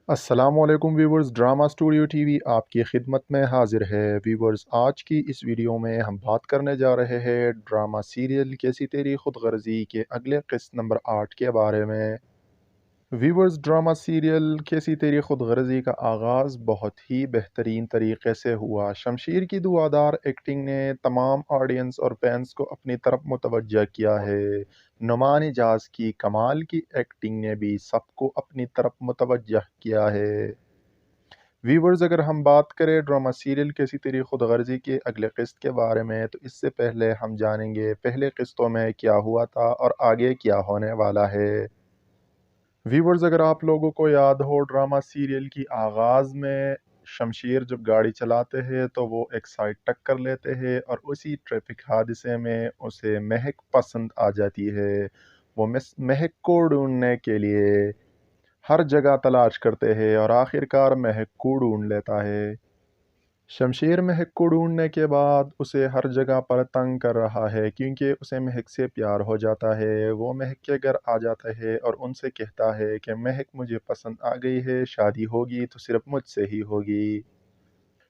अस्सलामुअलैकुम viewers, drama studio TV आपकी खिदमत में हाजिर है। व्यूवर्स, आज की इस वीडियो में हम बात करने जा रहे हैं ड्रामा सीरियल कैसी तेरी खुदगर्जी के अगले किस्त नंबर 8 के बारे में। व्यूवर्स, ड्रामा सीरियल कैसी तेरी खुदगर्जी का आगाज़ बहुत ही बेहतरीन तरीके से हुआ। शमशीर की दुआदार एक्टिंग ने तमाम ऑडियंस और फैंस को अपनी तरफ मुतवज्जह किया है। नुमान इजाज़ की कमाल की एक्टिंग ने भी सबको अपनी तरफ मुतवज्जह किया है। व्यूवर्स, अगर हम बात करें ड्रामा सीरियल कैसी तेरी खुदगर्जी के अगले किस्त के बारे में, तो इससे पहले हम जानेंगे पहले किस्तों में क्या हुआ था और आगे क्या होने वाला है। व्यूवर्स, अगर आप लोगों को याद हो, ड्रामा सीरियल की आगाज़ में शमशीर जब गाड़ी चलाते हैं तो वो एक साइड टक्कर लेते हैं और उसी ट्रैफिक हादसे में उसे महक पसंद आ जाती है। वो महक को ढूंढने के लिए हर जगह तलाश करते हैं और आखिरकार महक को ढूंढ लेता है। शमशीर महक को ढूंढने के बाद उसे हर जगह पर तंग कर रहा है क्योंकि उसे महक से प्यार हो जाता है। वो महक के घर आ जाता है और उनसे कहता है कि महक, मुझे पसंद आ गई है, शादी होगी तो सिर्फ मुझसे ही होगी।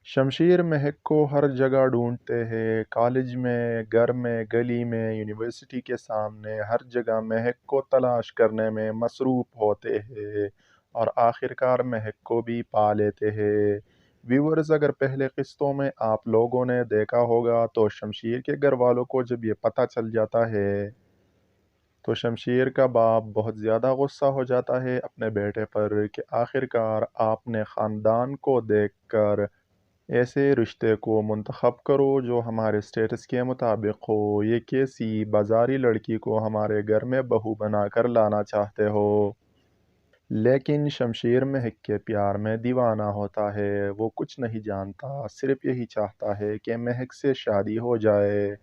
शमशीर महक को हर जगह ढूंढते हैं, कॉलेज में, घर में, गली में, यूनिवर्सिटी के सामने, हर जगह महक को तलाश करने में मसरूफ़ होते हैं और आखिरकार महक को भी पा लेते हैं। व्यूअर्स, अगर पहले किस्तों में आप लोगों ने देखा होगा तो शमशीर के घर वालों को जब ये पता चल जाता है तो शमशीर का बाप बहुत ज़्यादा गुस्सा हो जाता है अपने बेटे पर कि आखिरकार आपने ख़ानदान को देखकर ऐसे रिश्ते को मुंतखब करो जो हमारे स्टेटस के मुताबिक हो। ये कैसी बाजारी लड़की को हमारे घर में बहू बनाकर लाना चाहते हो। लेकिन शमशीर महक के प्यार में दीवाना होता है। वो कुछ नहीं जानता, सिर्फ यही चाहता है कि महक से शादी हो जाए।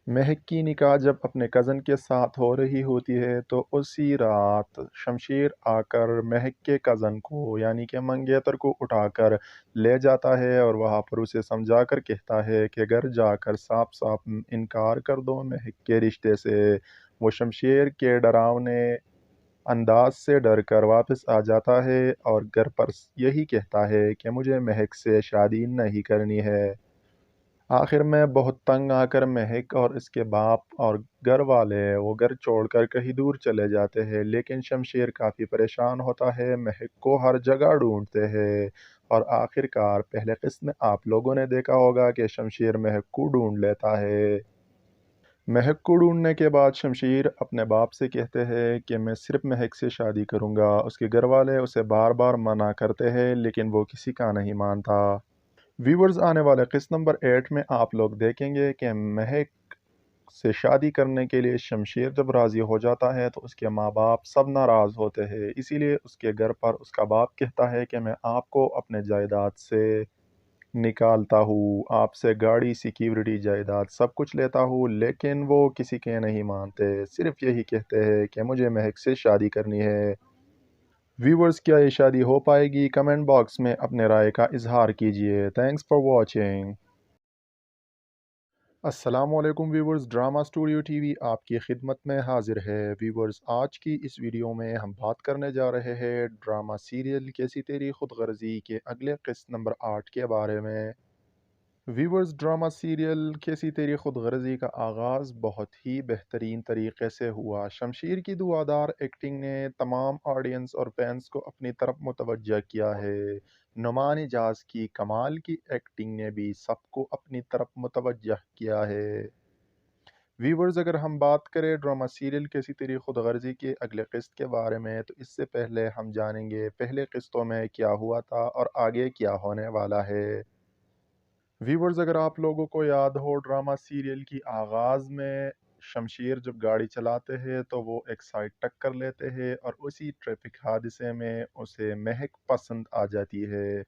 महक की निकाह जब अपने कज़न के साथ हो रही होती है तो उसी रात शमशीर आकर महक के कज़न को यानी कि मंगेतर को उठाकर ले जाता है और वहाँ पर उसे समझा कर कहता है कि घर जाकर साफ साफ इनकार कर दो महक के रिश्ते से। वो शमशीर के डरावने अंदाज से डर कर वापस आ जाता है और घर पर यही कहता है कि मुझे महक से शादी नहीं करनी है। आखिर में बहुत तंग आकर महक और इसके बाप और घर वाले वो घर छोड़कर कहीं दूर चले जाते हैं, लेकिन शमशीर काफ़ी परेशान होता है, महक को हर जगह ढूंढते हैं और आखिरकार पहले किस्त में आप लोगों ने देखा होगा कि शमशीर महक को ढूंढ लेता है। महक को ढूंढने के बाद शमशीर अपने बाप से कहते हैं कि मैं सिर्फ महक से शादी करूंगा। उसके घर वाले उसे बार बार मना करते हैं लेकिन वो किसी का नहीं मानता। व्यूवर्स, आने वाले किस्त नंबर 8 में आप लोग देखेंगे कि महक से शादी करने के लिए शमशीर जब राज़ी हो जाता है तो उसके माँ बाप सब नाराज़ होते हैं। इसीलिए उसके घर पर उसका बाप कहता है कि मैं आपको अपने जायदाद से निकालता हूँ, आपसे गाड़ी, सिक्योरिटी, जायदाद सब कुछ लेता हूँ, लेकिन वो किसी के नहीं मानते। सिर्फ यही कहते हैं कि मुझे महक से शादी करनी है। व्यूवर्स, क्या ये शादी हो पाएगी? कमेंट बॉक्स में अपने राय का इजहार कीजिए। Thanks for watching. अस्सलामुअलैकुम व्यूवर्स, ड्रामा स्टूडियो टीवी आपकी खिदमत में हाजिर है। व्यूवर्स, आज की इस वीडियो में हम बात करने जा रहे हैं ड्रामा सीरियल कैसी तेरी खुदगर्जी के अगले किस्त नंबर 8 के बारे में। व्यूवर्स, ड्रामा सीरियल कैसी तेरी खुदगर्जी का आगाज़ बहुत ही बेहतरीन तरीके से हुआ। शमशीर की दुआदार एक्टिंग ने तमाम ऑडियंस और फैंस को अपनी तरफ मुतवज्जह किया है। नुमान इजाज़ की कमाल की एक्टिंग ने भी सबको अपनी तरफ मुतवज्जह किया है। व्यूवर्स, अगर हम बात करें ड्रामा सीरियल कैसी तेरी खुदगर्जी के अगले किस्त के बारे में, तो इससे पहले हम जानेंगे पहले किस्तों में क्या हुआ था और आगे क्या होने वाला है। व्यूवर्स, अगर आप लोगों को याद हो, ड्रामा सीरियल की आगाज़ में शमशीर जब गाड़ी चलाते हैं तो वो एक साइड टक्कर लेते हैं और उसी ट्रैफिक हादसे में उसे महक पसंद आ जाती है।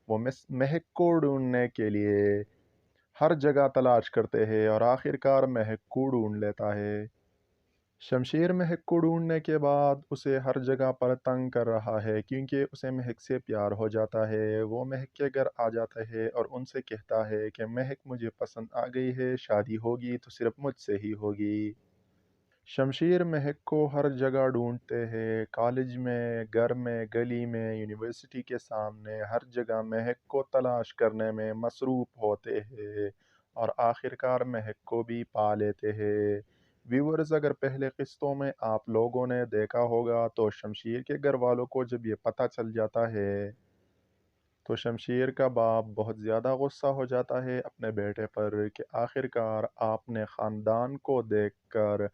वो महक को ढूंढने के लिए हर जगह तलाश करते हैं और आखिरकार महक को ढूंढ लेता है। शमशीर महक को ढूंढने के बाद उसे हर जगह पर तंग कर रहा है क्योंकि उसे महक से प्यार हो जाता है। वो महक के घर आ जाता है और उनसे कहता है कि महक, मुझे पसंद आ गई है, शादी होगी तो सिर्फ मुझसे ही होगी। शमशीर महक को हर जगह ढूंढते हैं, कॉलेज में, घर में, गली में, यूनिवर्सिटी के सामने, हर जगह महक को तलाश करने में मसरूफ़ होते हैं और आखिरकार महक को भी पा लेते हैं। व्यूअर्स, अगर पहले किस्तों में आप लोगों ने देखा होगा तो शमशीर के घर वालों को जब ये पता चल जाता है तो शमशीर का बाप बहुत ज़्यादा गुस्सा हो जाता है अपने बेटे पर कि आखिरकार आपने ख़ानदान को देखकर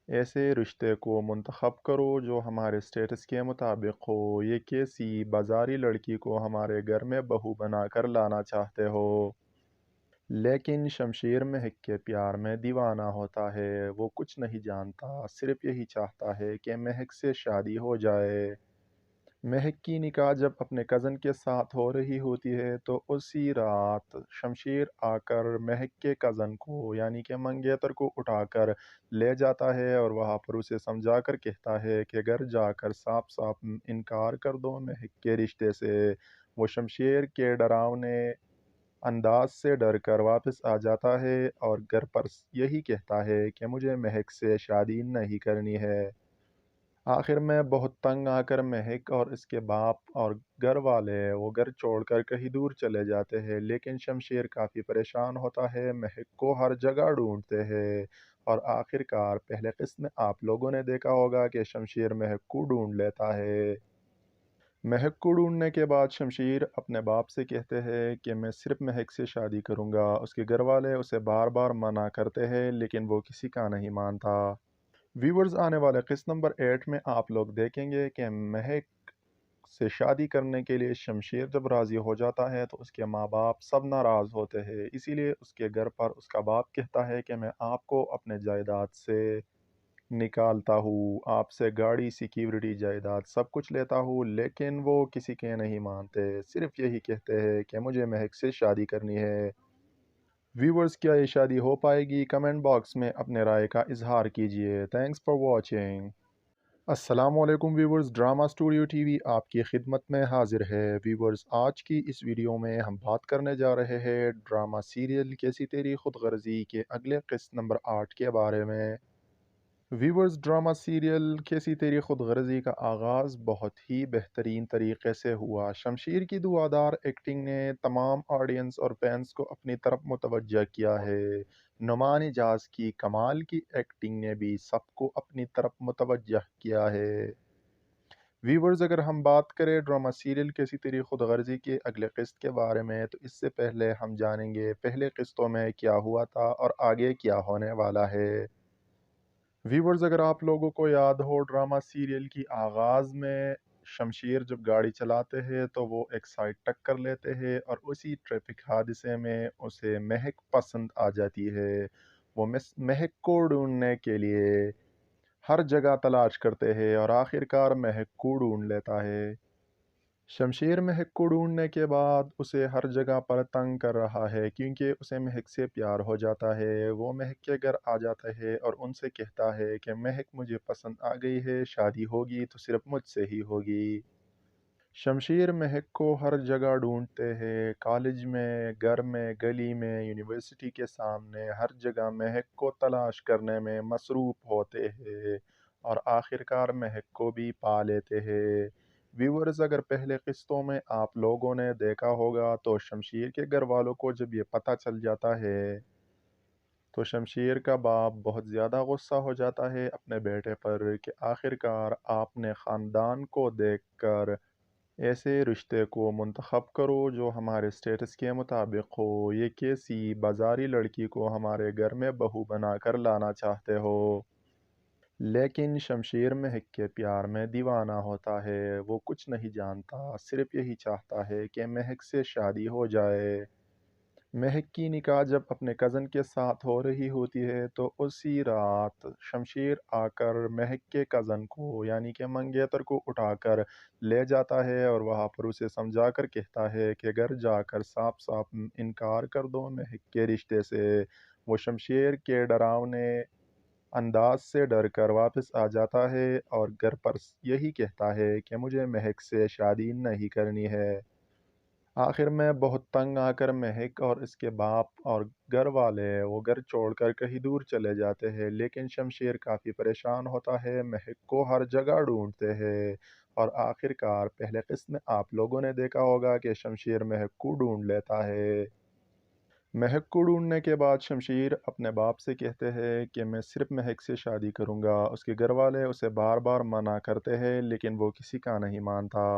ऐसे रिश्ते को मुंतखब करो जो हमारे स्टेटस के मुताबिक हो। ये कैसी बाजारी लड़की को हमारे घर में बहू बना कर लाना चाहते हो। लेकिन शमशीर महक के प्यार में दीवाना होता है। वो कुछ नहीं जानता, सिर्फ यही चाहता है कि महक से शादी हो जाए। महक की निकाह जब अपने कज़न के साथ हो रही होती है तो उसी रात शमशीर आकर महक के कज़न को यानी कि मंगेतर को उठाकर ले जाता है और वहाँ पर उसे समझा कर कहता है कि घर जाकर साफ साफ इनकार कर दो महक के रिश्ते से। वो शमशीर के डरावने अंदाज से डर कर वापस आ जाता है और घर पर यही कहता है कि मुझे महक से शादी नहीं करनी है। आखिर में बहुत तंग आकर महक और इसके बाप और घर वाले वो घर छोड़कर कहीं दूर चले जाते हैं, लेकिन शमशीर काफ़ी परेशान होता है, महक को हर जगह ढूंढते हैं और आखिरकार पहले किस्त में आप लोगों ने देखा होगा कि शमशीर महक को ढूंढ लेता है। महक को ढूंढने के बाद शमशीर अपने बाप से कहते हैं कि मैं सिर्फ महक से शादी करूंगा। उसके घर वाले उसे बार बार मना करते हैं लेकिन वो किसी का नहीं मानता। व्यूवर्स, आने वाले किस्त नंबर 8 में आप लोग देखेंगे कि महक से शादी करने के लिए शमशीर जब राज़ी हो जाता है तो उसके माँ बाप सब नाराज़ होते हैं। इसीलिए उसके घर पर उसका बाप कहता है कि मैं आपको अपने जायदाद से निकालता हूँ, आपसे गाड़ी, सिक्योरिटी, जायदाद सब कुछ लेता हूँ, लेकिन वो किसी के नहीं मानते, सिर्फ यही कहते हैं कि मुझे महक से शादी करनी है। व्यूवर्स, क्या ये शादी हो पाएगी? कमेंट बॉक्स में अपने राय का इजहार कीजिए। Thanks for watching. अस्सलामुअलैकुम व्यूवर्स, ड्रामा स्टूडियो टीवी आपकी खिदमत में हाजिर है। व्यूवर्स, आज की इस वीडियो में हम बात करने जा रहे हैं ड्रामा सीरियल कैसी तेरी खुद गर्जी के अगले किस्त नंबर 8 के बारे में। व्यूवर्स, ड्रामा सीरियल कैसी तेरी खुद गर्जी का आगाज़ बहुत ही बेहतरीन तरीके से हुआ। शमशीर की दुआदार एक्टिंग ने तमाम ऑडियंस और फैंस को अपनी तरफ मुतवज्जा किया है। नुमान इजाज़ की कमाल की एक्टिंग ने भी सबको अपनी तरफ मुतवज्जा किया है। व्यूवर्स, अगर हम बात करें ड्रामा सीरियल कैसी तेरी खुद गर्जी के अगले किस्त के बारे में तो इससे पहले हम जानेंगे पहले किस्तों में क्या हुआ था और आगे क्या होने वाला है। व्यूवर्स, अगर आप लोगों को याद हो ड्रामा सीरियल की आगाज़ में शमशीर जब गाड़ी चलाते हैं तो वो एक साइड टक्कर लेते हैं और उसी ट्रैफिक हादसे में उसे महक पसंद आ जाती है। वो महक को ढूंढने के लिए हर जगह तलाश करते हैं और आखिरकार महक को ढूंढ लेता है। शमशीर महक को ढूंढने के बाद उसे हर जगह पर तंग कर रहा है क्योंकि उसे महक से प्यार हो जाता है। वो महक के घर आ जाता है और उनसे कहता है कि महक मुझे पसंद आ गई है, शादी होगी तो सिर्फ मुझसे ही होगी। शमशीर महक को हर जगह ढूंढते हैं, कॉलेज में, घर में, गली में, यूनिवर्सिटी के सामने, हर जगह महक को तलाश करने में मसरूफ़ होते हैं और आखिरकार महक को भी पा लेते हैं। व्यूअर्स, अगर पहले किस्तों में आप लोगों ने देखा होगा तो शमशीर के घर वालों को जब ये पता चल जाता है तो शमशीर का बाप बहुत ज़्यादा गुस्सा हो जाता है अपने बेटे पर कि आखिरकार आपने ख़ानदान को देखकर ऐसे रिश्ते को मुंतखब करो जो हमारे स्टेटस के मुताबिक हो। ये कैसी बाजारी लड़की को हमारे घर में बहू बना कर लाना चाहते हो। लेकिन शमशीर महक के प्यार में दीवाना होता है। वो कुछ नहीं जानता, सिर्फ यही चाहता है कि महक से शादी हो जाए। महक की निकाह जब अपने कज़न के साथ हो रही होती है तो उसी रात शमशीर आकर महक के कज़न को यानी कि मंगेतर को उठाकर ले जाता है और वहाँ पर उसे समझा कर कहता है कि घर जाकर साफ साफ इनकार कर दो महक के रिश्ते से। वो शमशीर के डरावने अंदाज से डर कर वापस आ जाता है और घर पर यही कहता है कि मुझे महक से शादी नहीं करनी है। آخر میں بہت تنگ آ کر مہک اور اس کے باپ اور گھر والے وہ گھر چھوڑ کر کہیں دور چلے جاتے ہیں، لیکن شمشیر کافی پریشان ہوتا ہے، مہک کو ہر جگہ ڈھونڈتے ہیں اور آخر کار پہلے قسط میں آپ لوگوں نے دیکھا ہوگا کہ شمشیر مہک کو ڈھونڈ لیتا ہے۔ مہک کو ڈھونڈنے کے بعد شمشیر اپنے باپ سے کہتے ہیں کہ میں صرف مہک سے شادی کروں گا۔ اس کے گھر والے اسے بار بار منع کرتے ہیں لیکن وہ کسی کا نہیں مانتا۔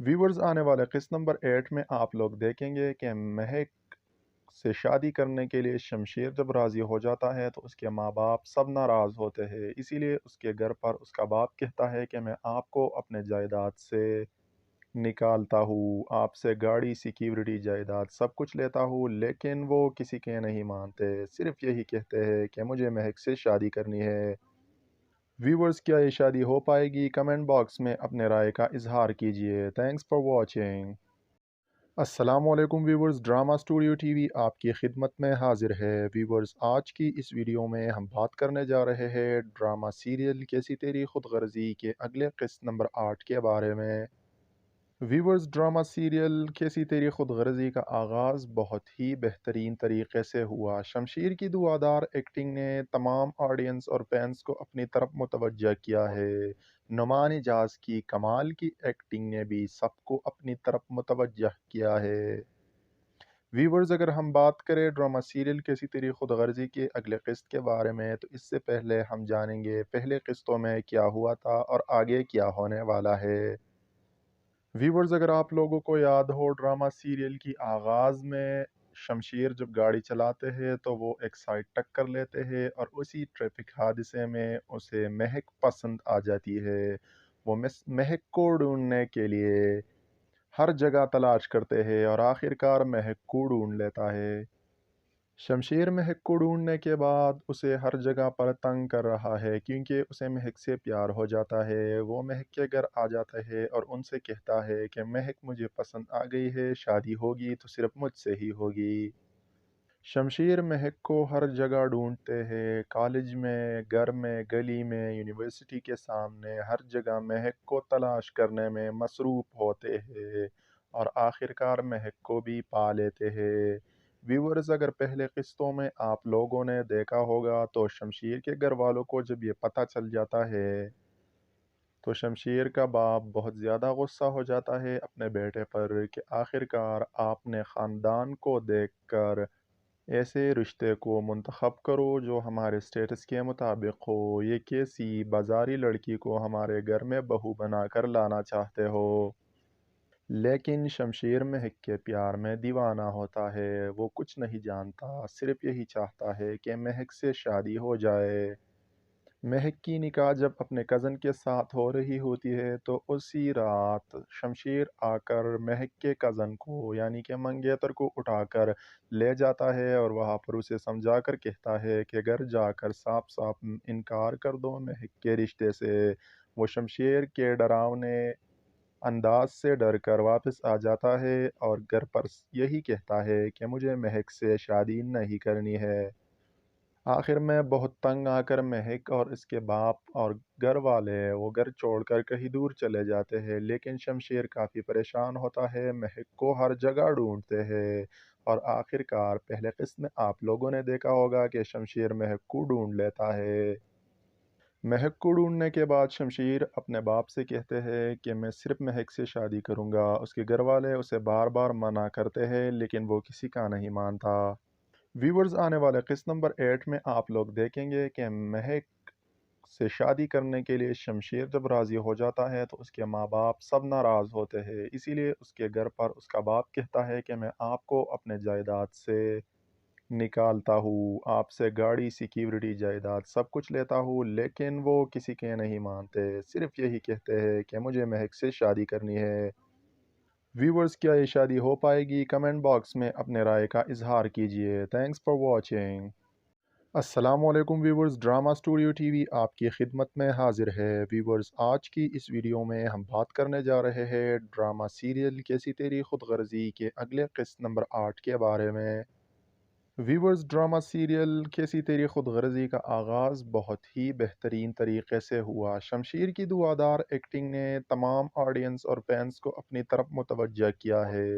ویورز آنے والے قسط نمبر 8 میں آپ لوگ دیکھیں گے کہ مہک سے شادی کرنے کے لیے شمشیر جب راضی ہو جاتا ہے تو اس کے ماں باپ سب ناراض ہوتے ہیں، اسی لیے اس کے گھر پر اس کا باپ کہتا ہے کہ میں آپ کو اپنے جائیداد سے نکالتا ہوں، آپ سے گاڑی سیکیورٹی جائیداد سب کچھ لیتا ہوں، لیکن وہ کسی کے نہیں مانتے، صرف یہی کہتے ہیں کہ مجھے مہک سے شادی کرنی ہے۔ ویورز کیا یہ شادی ہو پائے گی؟ کمنٹ باکس میں اپنے رائے کا اظہار کیجیے۔ Thanks for watching. السلام علیکم viewers, drama studio T V آپ کی خدمت میں حاضر ہے۔ ویورز آج کی اس ویڈیو میں ہم بات کرنے جا رہے ہیں ڈرامہ سیریل کیسی تیری خود غرضی کے اگلے قسط نمبر 8 کے بارے میں۔ ویورز ڈرامہ سیریل کیسی تیری خود غرضی کا آغاز بہت ہی بہترین طریقے سے ہوا۔ شمشیر کی دعادار ایکٹنگ نے تمام آڈینس اور فینس کو اپنی طرف متوجہ کیا ہے۔ نعمان اجاز کی کمال کی ایکٹنگ نے بھی سب کو اپنی طرف متوجہ کیا ہے۔ ویورز اگر ہم بات کریں ڈرامہ سیریل کیسی تیری خود غرضی کے اگلے قسط کے بارے میں تو اس سے پہلے ہم جانیں گے پہلے قسطوں میں کیا ہوا تھا اور آگے کیا ہونے والا ہے۔ ویورز اگر آپ لوگوں کو یاد ہو ڈرامہ سیریل کی آغاز میں شمشیر جب گاڑی چلاتے ہیں تو وہ ایک سائڈ ٹکر لیتے ہیں اور اسی ٹریفک حادثے میں اسے مہک پسند آ جاتی ہے۔ وہ مہک کو ڈھونڈنے کے لیے ہر جگہ تلاش کرتے ہیں اور آخر کار مہک کو ڈھونڈ لیتا ہے۔ شمشیر مہک کو ڈھونڈنے کے بعد اسے ہر جگہ پر تنگ کر رہا ہے کیونکہ اسے مہک سے پیار ہو جاتا ہے۔ وہ مہک کے گھر آ جاتا ہے اور ان سے کہتا ہے کہ مہک مجھے پسند آ گئی ہے، شادی ہوگی تو صرف مجھ سے ہی ہوگی۔ شمشیر مہک کو ہر جگہ ڈھونڈتے ہیں، کالج میں، گھر میں، گلی میں، یونیورسٹی کے سامنے، ہر جگہ مہک کو تلاش کرنے میں مصروف ہوتے ہیں اور آخر کار مہک کو بھی پا لیتے ہیں۔ ویورز اگر پہلے قسطوں میں آپ لوگوں نے دیکھا ہوگا تو شمشیر کے گھر والوں کو جب یہ پتہ چل جاتا ہے تو شمشیر کا باپ بہت زیادہ غصہ ہو جاتا ہے اپنے بیٹے پر کہ آخر کار آپ نے خاندان کو دیکھ کر ایسے رشتے کو منتخب کرو جو ہمارے سٹیٹس کے مطابق ہو، یہ کیسی بازاری لڑکی کو ہمارے گھر میں بہو بنا کر لانا چاہتے ہو۔ لیکن شمشیر مہک کے پیار میں دیوانہ ہوتا ہے، وہ کچھ نہیں جانتا، صرف یہی چاہتا ہے کہ مہک سے شادی ہو جائے۔ مہک کی نکاح جب اپنے کزن کے ساتھ ہو رہی ہوتی ہے تو اسی رات شمشیر آ کر مہک کے کزن کو یعنی کہ منگیتر کو اٹھا کر لے جاتا ہے اور وہاں پر اسے سمجھا کر کہتا ہے کہ گھر جا کر صاف صاف انکار کر دو مہک کے رشتے سے۔ وہ شمشیر کے ڈراونے انداز سے ڈر کر واپس آ جاتا ہے اور گھر پر یہی کہتا ہے کہ مجھے مہک سے شادی نہیں کرنی ہے۔ آخر میں بہت تنگ آ کر مہک اور اس کے باپ اور گھر والے وہ گھر چھوڑ کر کہیں دور چلے جاتے ہیں، لیکن شمشیر کافی پریشان ہوتا ہے، مہک کو ہر جگہ ڈھونڈتے ہیں اور آخر کار پہلے قسط میں آپ لوگوں نے دیکھا ہوگا کہ شمشیر مہک کو ڈھونڈ لیتا ہے۔ مہک کو ڈھونڈنے کے بعد شمشیر اپنے باپ سے کہتے ہیں کہ میں صرف مہک سے شادی کروں گا۔ اس کے گھر والے اسے بار بار منع کرتے ہیں لیکن وہ کسی کا نہیں مانتا۔ ویورز آنے والے قسط نمبر 8 میں آپ لوگ دیکھیں گے کہ مہک سے شادی کرنے کے لیے شمشیر جب راضی ہو جاتا ہے تو اس کے ماں باپ سب ناراض ہوتے ہیں، اسی لیے اس کے گھر پر اس کا باپ کہتا ہے کہ میں آپ کو اپنے جائیداد سے نکالتا ہوں، آپ سے گاڑی سیکیورٹی جائیداد سب کچھ لیتا ہوں، لیکن وہ کسی کے نہیں مانتے، صرف یہی کہتے ہیں کہ مجھے مہک سے شادی کرنی ہے۔ ویورز کیا یہ شادی ہو پائے گی؟ کمنٹ باکس میں اپنے رائے کا اظہار کیجیے۔ Thanks for watching. السلام علیکم viewers, drama studio T V آپ کی خدمت میں حاضر ہے۔ ویورز آج کی اس ویڈیو میں ہم بات کرنے جا رہے ہیں ڈرامہ سیریل کیسی تیری خود غرضی کے اگلے قسط نمبر 8 کے بارے میں۔ ویورز ڈرامہ سیریل کیسی تیری خود غرضی کا آغاز بہت ہی بہترین طریقے سے ہوا۔ شمشیر کی دعادار ایکٹنگ نے تمام آڈینس اور فینس کو اپنی طرف متوجہ کیا ہے۔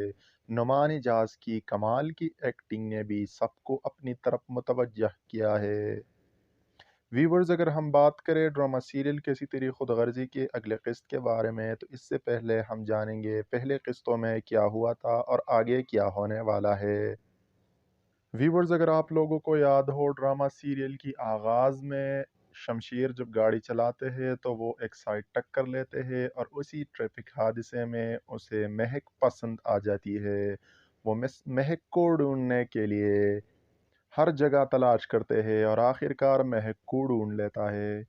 नुमान इजाज़ की कमाल की एक्टिंग ने भी सबको अपनी तरफ मुतवज्जह किया है। व्यूवर्स, अगर हम बात करें ड्रामा सीरियल कैसी तेरी खुद गर्जी के अगले किस्त के बारे में, तो इससे पहले हम जानेंगे पहले किस्तों में क्या हुआ था और आगे क्या होने वाला है। व्यूवर्स, अगर आप लोगों को याद हो, ड्रामा सीरियल की आगाज़ में शमशीर जब गाड़ी चलाते हैं तो वो एक साइड टक्कर लेते हैं और उसी ट्रैफिक हादसे में उसे महक पसंद आ जाती है। वो महक को ढूंढने के लिए हर जगह तलाश करते हैं और आखिरकार महक को ढूंढ लेता है।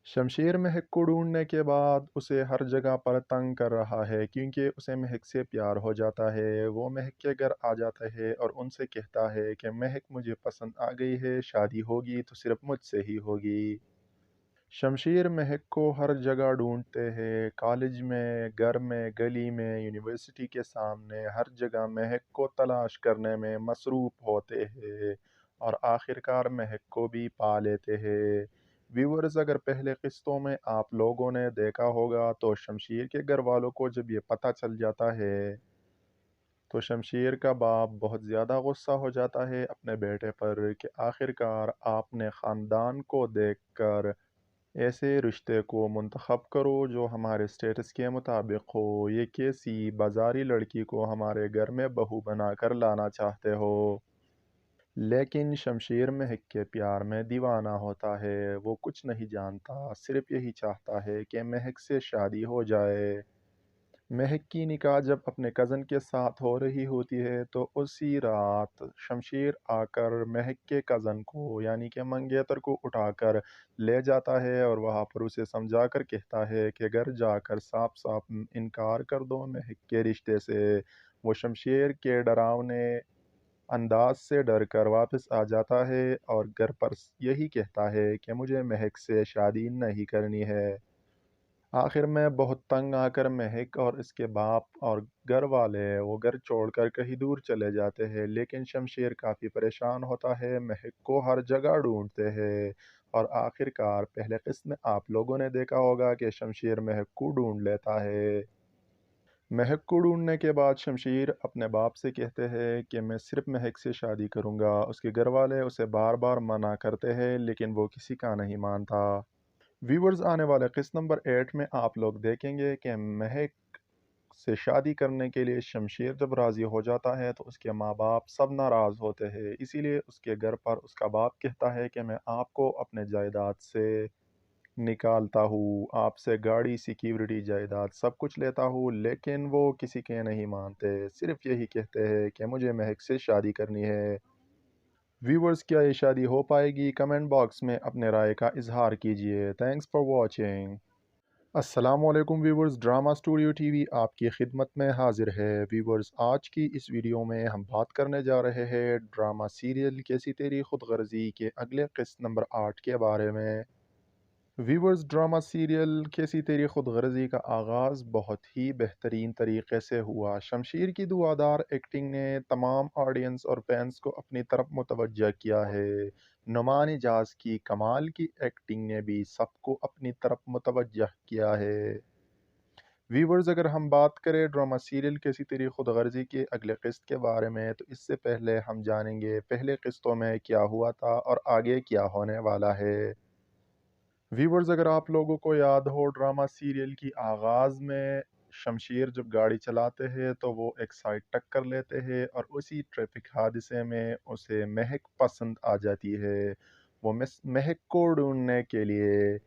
शमशीर महक को ढूंढने के बाद उसे हर जगह पर तंग कर रहा है क्योंकि उसे महक से प्यार हो जाता है। वो महक के घर आ जाता है और उनसे कहता है कि महक मुझे पसंद आ गई है, शादी होगी तो सिर्फ मुझसे ही होगी। शमशीर महक को हर जगह ढूंढते हैं, कॉलेज में, घर में, गली में, यूनिवर्सिटी के सामने, हर जगह महक को तलाश करने में मसरूफ़ होते हैं और आखिरकार महक को भी पा लेते हैं। व्यूअर्स, अगर पहले किस्तों में आप लोगों ने देखा होगा तो शमशीर के घर वालों को जब ये पता चल जाता है तो शमशीर का बाप बहुत ज़्यादा गुस्सा हो जाता है अपने बेटे पर कि आखिरकार आपने ख़ानदान को देखकर ऐसे रिश्ते को मुंतखब करो जो हमारे स्टेटस के मुताबिक हो। ये कैसी बाजारी लड़की को हमारे घर में बहू बना कर लाना चाहते हो। लेकिन शमशीर महक के प्यार में दीवाना होता है। वो कुछ नहीं जानता, सिर्फ यही चाहता है कि महक से शादी हो जाए। महक की निकाह जब अपने कज़न के साथ हो रही होती है तो उसी रात शमशीर आकर महक के कज़न को यानी कि मंगेतर को उठाकर ले जाता है और वहाँ पर उसे समझा कर कहता है कि घर जाकर साफ साफ इनकार कर दो महक के रिश्ते से। वो शमशीर के डरावने अंदाज से डर कर वापस आ जाता है और घर पर यही कहता है कि मुझे महक से शादी नहीं करनी है। आखिर में बहुत तंग आकर महक और इसके बाप और घर वाले वो घर छोड़कर कहीं दूर चले जाते हैं, लेकिन शमशीर काफ़ी परेशान होता है, महक को हर जगह ढूंढते हैं और आखिरकार पहले किस्त में आप लोगों ने देखा होगा कि शमशीर महक को ढूंढ लेता है। महक को ढूंढने के बाद शमशीर अपने बाप से कहते हैं कि मैं सिर्फ महक से शादी करूंगा। उसके घर वाले उसे बार बार मना करते हैं लेकिन वो किसी का नहीं मानता। व्यूवर्स, आने वाले किस्त नंबर 8 में आप लोग देखेंगे कि महक से शादी करने के लिए शमशीर जब राज़ी हो जाता है तो उसके माँ बाप सब नाराज़ होते हैं। इसीलिए उसके घर पर उसका बाप कहता है कि मैं आपको अपने जायदाद से निकालता हूँ, आपसे गाड़ी, सिक्योरिटी, जायदाद सब कुछ लेता हूँ, लेकिन वो किसी के नहीं मानते। सिर्फ यही कहते हैं कि मुझे महक से शादी करनी है। व्यूवर्स, क्या ये शादी हो पाएगी? कमेंट बॉक्स में अपने राय का इजहार कीजिए। Thanks for watching. अस्सलामुअलैकुम व्यूवर्स, ड्रामा स्टूडियो टीवी आपकी खिदमत में हाजिर है। व्यूवर्स, आज की इस वीडियो में हम बात करने जा रहे हैं ड्रामा सीरियल कैसी तेरी खुद गर्जी के अगले किस्त नंबर 8 के बारे में। व्यूवर्स, ड्रामा सीरियल कैसी तेरी खुद गर्जी का आगाज़ बहुत ही बेहतरीन तरीके से हुआ। शमशीर की दुआदार एक्टिंग ने तमाम ऑडियंस और फैंस को अपनी तरफ मुतवज्जह किया है। नुमान इजाज़ की कमाल की एक्टिंग ने भी सबको अपनी तरफ मुतवज्जह किया है। व्यूवर्स, अगर हम बात करें ड्रामा सीरियल कैसी तेरी खुद गर्जी के अगले किस्त के बारे में, तो इससे पहले हम जानेंगे पहले किस्तों में क्या हुआ था और आगे क्या होने वाला है। व्यूवर्स, अगर आप लोगों को याद हो, ड्रामा सीरियल की आगाज़ में शमशीर जब गाड़ी चलाते हैं तो वो एक साइड टक्कर लेते हैं और उसी ट्रैफिक हादसे में उसे महक पसंद आ जाती है। वो महक को ढूंढने के लिए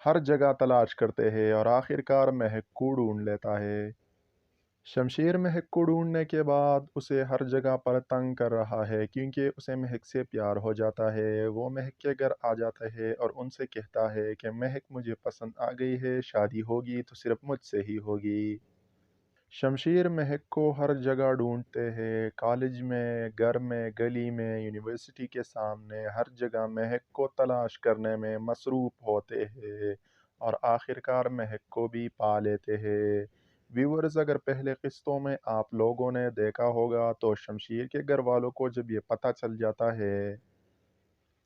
हर जगह तलाश करते हैं और आखिरकार महक को ढूंढ लेता है। शमशीर महक को ढूंढने के बाद उसे हर जगह पर तंग कर रहा है क्योंकि उसे महक से प्यार हो जाता है। वो महक के घर आ जाता है और उनसे कहता है कि महक मुझे पसंद आ गई है, शादी होगी तो सिर्फ मुझसे ही होगी। शमशीर महक को हर जगह ढूंढते हैं, कॉलेज में, घर में, गली में, यूनिवर्सिटी के सामने, हर जगह महक को तलाश करने में मसरूफ़ होते हैं और आखिरकार महक को भी पा लेते हैं। व्यूअर्स, अगर पहले किस्तों में आप लोगों ने देखा होगा तो शमशीर के घर वालों को जब ये पता चल जाता है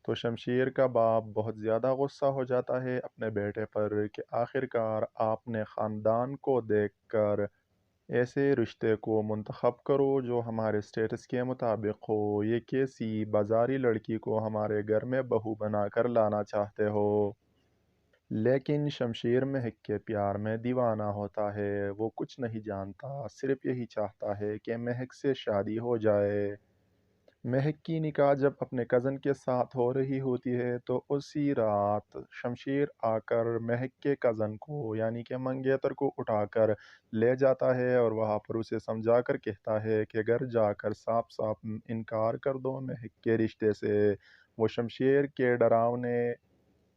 तो शमशीर का बाप बहुत ज़्यादा गुस्सा हो जाता है अपने बेटे पर कि आखिरकार आपने ख़ानदान को देखकर ऐसे रिश्ते को मुंतखब करो जो हमारे स्टेटस के मुताबिक हो। ये कैसी बाजारी लड़की को हमारे घर में बहू बनाकर लाना चाहते हो। लेकिन शमशीर महक के प्यार में दीवाना होता है। वो कुछ नहीं जानता, सिर्फ यही चाहता है कि महक से शादी हो जाए। महक की निकाह जब अपने कज़न के साथ हो रही होती है तो उसी रात शमशीर आकर महक के कज़न को यानी कि मंगेतर को उठाकर ले जाता है और वहाँ पर उसे समझा कर कहता है कि घर जाकर साफ साफ इनकार कर दो महक के रिश्ते से। वो शमशीर के डरावने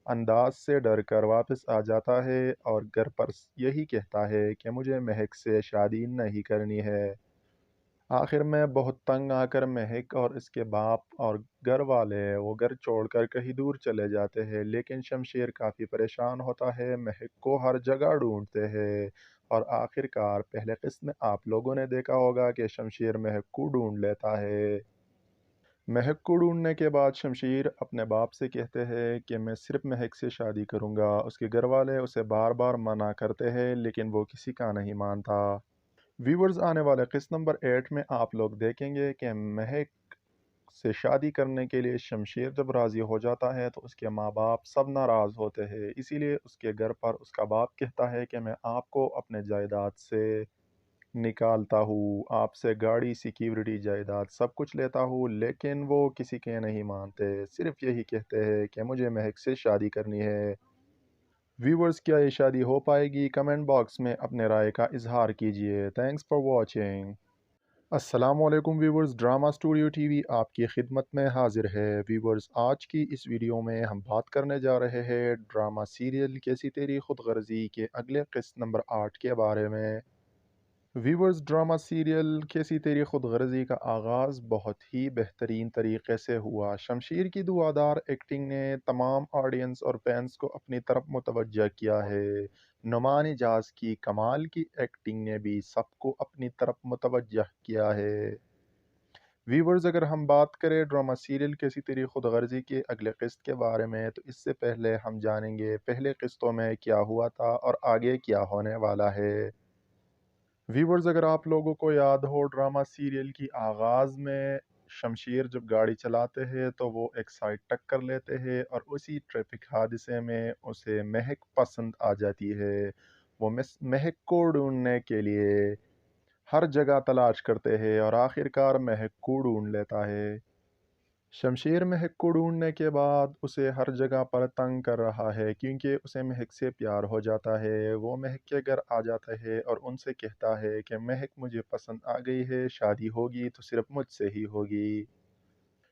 अंदाज से डर कर वापस आ जाता है और घर पर यही कहता है कि मुझे महक से शादी नहीं करनी है। आखिर में बहुत तंग आकर महक और इसके बाप और घर वाले वो घर छोड़कर कहीं दूर चले जाते हैं, लेकिन शमशीर काफ़ी परेशान होता है, महक को हर जगह ढूंढते हैं। और आखिरकार पहले किस्त में आप लोगों ने देखा होगा कि शमशीर महक को ढूंढ लेता है। महक को ढूंढने के बाद शमशीर अपने बाप से कहते हैं कि मैं सिर्फ महक से शादी करूंगा। उसके घर वाले उसे बार बार मना करते हैं लेकिन वो किसी का नहीं मानता। व्यूवर्स, आने वाले किस्त नंबर 8 में आप लोग देखेंगे कि महक से शादी करने के लिए शमशीर जब राज़ी हो जाता है तो उसके माँ बाप सब नाराज़ होते हैं। इसीलिए उसके घर पर उसका बाप कहता है कि मैं आपको अपने जायदाद से निकालता हूँ, आपसे गाड़ी, सिक्योरिटी, जायदाद सब कुछ लेता हूँ। लेकिन वो किसी के नहीं मानते, सिर्फ यही कहते हैं कि मुझे महक से शादी करनी है। व्यूवर्स, क्या ये शादी हो पाएगी? कमेंट बॉक्स में अपने राय का इजहार कीजिए। Thanks for watching. अस्सलामुअलैकुम व्यूवर्स, ड्रामा स्टूडियो टीवी आपकी खिदमत में हाजिर है। व्यूवर्स, आज की इस वीडियो में हम बात करने जा रहे हैं ड्रामा सीरियल कैसी तेरी खुदगर्जी के अगले किस्त नंबर 8 के बारे में। व्यूवर्स, ड्रामा सीरियल कैसी तेरी खुदगर्जी का आगाज़ बहुत ही बेहतरीन तरीके से हुआ। शमशीर की दुआदार एक्टिंग ने तमाम ऑडियंस और फैंस को अपनी तरफ मुतवज्जह किया है। नुमान इजाज़ की कमाल की एक्टिंग ने भी सबको अपनी तरफ मुतवज्जह किया है। व्यूवर्स, अगर हम बात करें ड्रामा सीरियल कैसी तेरी खुदगर्जी के अगले किस्त के बारे में तो इससे पहले हम जानेंगे पहले किस्तों में क्या हुआ था और आगे क्या होने वाला है। व्यूवर्स, अगर आप लोगों को याद हो ड्रामा सीरियल की आगाज़ में शमशीर जब गाड़ी चलाते हैं तो वो एक साइड टक्कर लेते हैं और उसी ट्रैफिक हादसे में उसे महक पसंद आ जाती है। वो महक को ढूंढने के लिए हर जगह तलाश करते हैं और आखिरकार महक को ढूंढ लेता है। शमशीर महक को ढूंढने के बाद उसे हर जगह पर तंग कर रहा है क्योंकि उसे महक से प्यार हो जाता है। वो महक के घर आ जाता है और उनसे कहता है कि महक मुझे पसंद आ गई है, शादी होगी तो सिर्फ मुझसे ही होगी।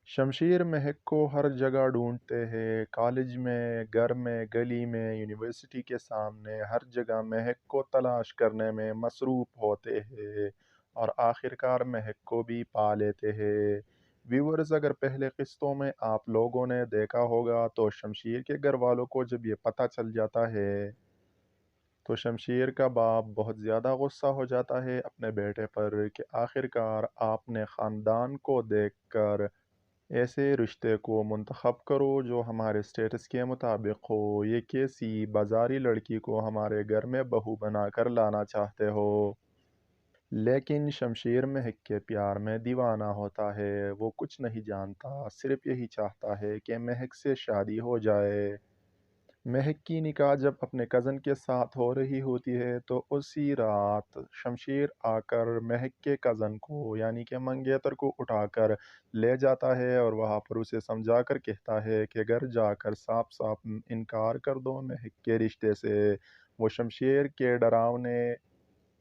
शमशीर महक को हर जगह ढूंढते हैं, कॉलेज में, घर में, गली में, यूनिवर्सिटी के सामने, हर जगह महक को तलाश करने में मसरूफ़ होते हैं और आखिरकार महक को भी पा लेते हैं। व्यूअर्स, अगर पहले किस्तों में आप लोगों ने देखा होगा तो शमशीर के घर वालों को जब ये पता चल जाता है तो शमशीर का बाप बहुत ज़्यादा गुस्सा हो जाता है अपने बेटे पर कि आखिरकार आपने ख़ानदान को देखकर ऐसे रिश्ते को मुंतखब करो जो हमारे स्टेटस के मुताबिक हो। ये कैसी बाजारी लड़की को हमारे घर में बहू बनाकर लाना चाहते हो। लेकिन शमशीर महक के प्यार में दीवाना होता है। वो कुछ नहीं जानता, सिर्फ यही चाहता है कि महक से शादी हो जाए। महक की निकाह जब अपने कज़न के साथ हो रही होती है तो उसी रात शमशीर आकर महक के कज़न को यानी कि मंगेतर को उठाकर ले जाता है और वहाँ पर उसे समझा कर कहता है कि घर जाकर साफ साफ इनकार कर दो महक के रिश्ते से। वो शमशीर के डरावने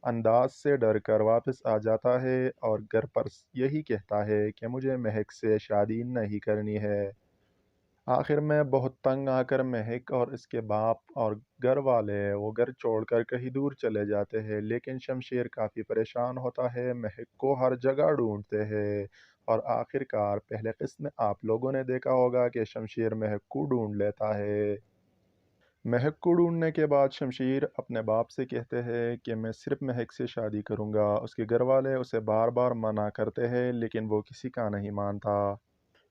अंदाज से डर कर वापस आ जाता है और घर पर यही कहता है कि मुझे महक से शादी नहीं करनी है। आखिर में बहुत तंग आकर महक और इसके बाप और घर वाले वो घर छोड़कर कहीं दूर चले जाते हैं, लेकिन शमशीर काफ़ी परेशान होता है, महक को हर जगह ढूंढते हैं और आखिरकार पहले किस्त में आप लोगों ने देखा होगा कि शमशीर महक को ढूंढ लेता है। महक को ढूंढने के बाद शमशीर अपने बाप से कहते हैं कि मैं सिर्फ महक से शादी करूंगा। उसके घर वाले उसे बार बार मना करते हैं लेकिन वो किसी का नहीं मानता।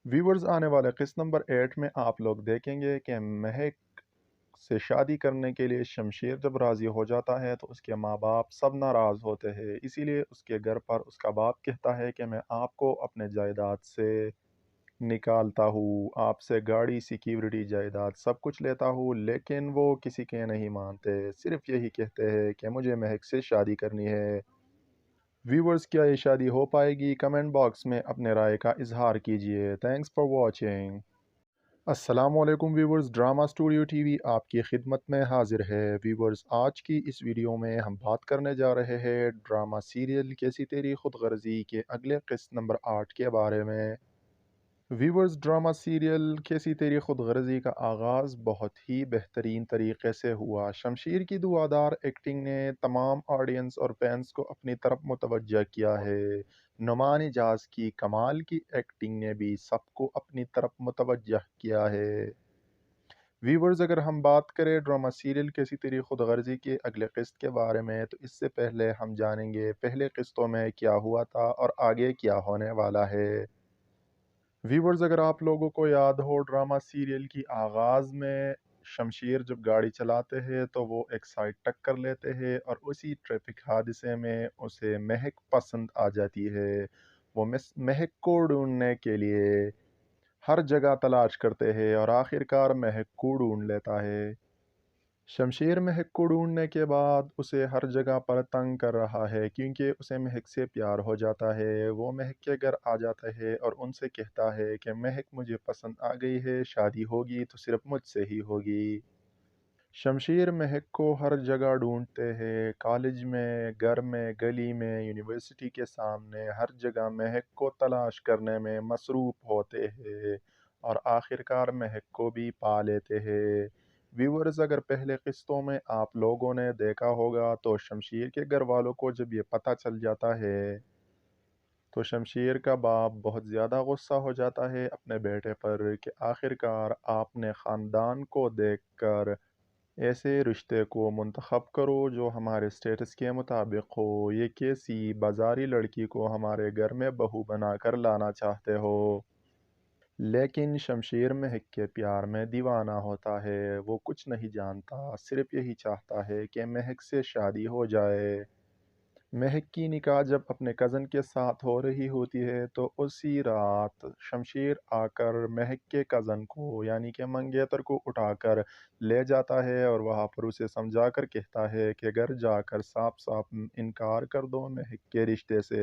व्यूवर्स, आने वाले किस्त नंबर 8 में आप लोग देखेंगे कि महक سے شادی کرنے کے لیے شمشیر جب راضی ہو جاتا ہے تو اس کے ماں باپ سب ناراض ہوتے ہیں، اسی لیے اس کے گھر پر اس کا باپ کہتا ہے کہ میں آپ کو اپنے جائیداد سے نکالتا ہوں، آپ سے گاڑی، سیکیورٹی، جائیداد سب کچھ لیتا ہوں، لیکن وہ کسی کے نہیں مانتے، صرف یہی کہتے ہیں کہ مجھے مہک سے شادی کرنی ہے۔ ویورز، کیا یہ شادی ہو پائے گی؟ کمنٹ باکس میں اپنے رائے کا اظہار کیجیے۔ Thanks for watching. السلام علیکم viewers, drama studio T V آپ کی خدمت میں حاضر ہے۔ ویورز، آج کی اس ویڈیو میں ہم بات کرنے جا رہے ہیں ڈرامہ سیریل کیسی تیری خود غرضی کے اگلے قسط نمبر 8 کے بارے میں۔ ویورز، ڈرامہ سیریل کیسی تیری خود غرضی کا آغاز بہت ہی بہترین طریقے سے ہوا۔ شمشیر کی دعادار ایکٹنگ نے تمام آڈینس اور فینس کو اپنی طرف متوجہ کیا ہے۔ نعمان اجاز کی کمال کی ایکٹنگ نے بھی سب کو اپنی طرف متوجہ کیا ہے۔ ویورز، اگر ہم بات کریں ڈرامہ سیریل کیسی تیری خود غرضی کے اگلے قسط کے بارے میں، تو اس سے پہلے ہم جانیں گے پہلے قسطوں میں کیا ہوا تھا اور آگے کیا ہونے والا ہے۔ ویورز، اگر آپ لوگوں کو یاد ہو ڈرامہ سیریل کی آغاز میں شمشیر جب گاڑی چلاتے ہیں تو وہ ایک سائڈ ٹکر لیتے ہیں اور اسی ٹریفک حادثے میں اسے مہک پسند آ جاتی ہے۔ وہ مہک کو ڈھونڈنے کے لیے ہر جگہ تلاش کرتے ہیں اور آخر کار مہک کو ڈھونڈ لیتا ہے۔ شمشیر مہک کو ڈھونڈنے کے بعد اسے ہر جگہ پر تنگ کر رہا ہے کیونکہ اسے مہک سے پیار ہو جاتا ہے۔ وہ مہک کے گھر آ جاتا ہے اور ان سے کہتا ہے کہ مہک مجھے پسند آ گئی ہے، شادی ہوگی تو صرف مجھ سے ہی ہوگی۔ شمشیر مہک کو ہر جگہ ڈھونڈتے ہیں، کالج میں، گھر میں، گلی میں، یونیورسٹی کے سامنے، ہر جگہ مہک کو تلاش کرنے میں مصروف ہوتے ہیں اور آخر کار مہک کو بھی پا لیتے ہیں۔ ویورز، اگر پہلے قسطوں میں آپ لوگوں نے دیکھا ہوگا تو شمشیر کے گھر والوں کو جب یہ پتہ چل جاتا ہے تو شمشیر کا باپ بہت زیادہ غصہ ہو جاتا ہے اپنے بیٹے پر کہ آخر کار آپ نے خاندان کو دیکھ کر ایسے رشتے کو منتخب کرو جو ہمارے سٹیٹس کے مطابق ہو، یہ کیسی بازاری لڑکی کو ہمارے گھر میں بہو بنا کر لانا چاہتے ہو۔ لیکن شمشیر مہک کے پیار میں دیوانہ ہوتا ہے، وہ کچھ نہیں جانتا، صرف یہی چاہتا ہے کہ مہک سے شادی ہو جائے۔ مہک کی نکاح جب اپنے کزن کے ساتھ ہو رہی ہوتی ہے تو اسی رات شمشیر آ کر مہک کے کزن کو یعنی کہ منگیتر کو اٹھا کر لے جاتا ہے اور وہاں پر اسے سمجھا کر کہتا ہے کہ گھر جا کر صاف صاف انکار کر دو مہک کے رشتے سے۔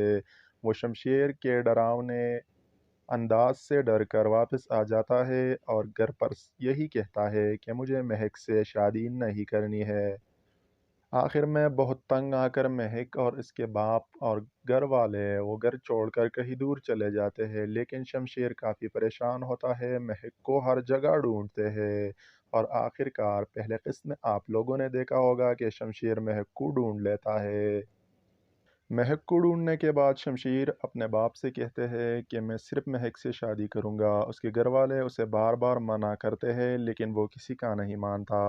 وہ شمشیر کے ڈراونے انداز سے ڈر کر واپس آ جاتا ہے اور گھر پر یہی کہتا ہے کہ مجھے مہک سے شادی نہیں کرنی ہے۔ آخر میں بہت تنگ آ کر مہک اور اس کے باپ اور گھر والے وہ گھر چھوڑ کر کہیں دور چلے جاتے ہیں، لیکن شمشیر کافی پریشان ہوتا ہے، مہک کو ہر جگہ ڈھونڈتے ہیں اور آخر کار پہلے قسط میں آپ لوگوں نے دیکھا ہوگا کہ شمشیر مہک کو ڈھونڈ لیتا ہے۔ مہک کو ڈھونڈنے کے بعد شمشیر اپنے باپ سے کہتے ہیں کہ میں صرف مہک سے شادی کروں گا۔ اس کے گھر والے اسے بار بار منع کرتے ہیں لیکن وہ کسی کا نہیں مانتا۔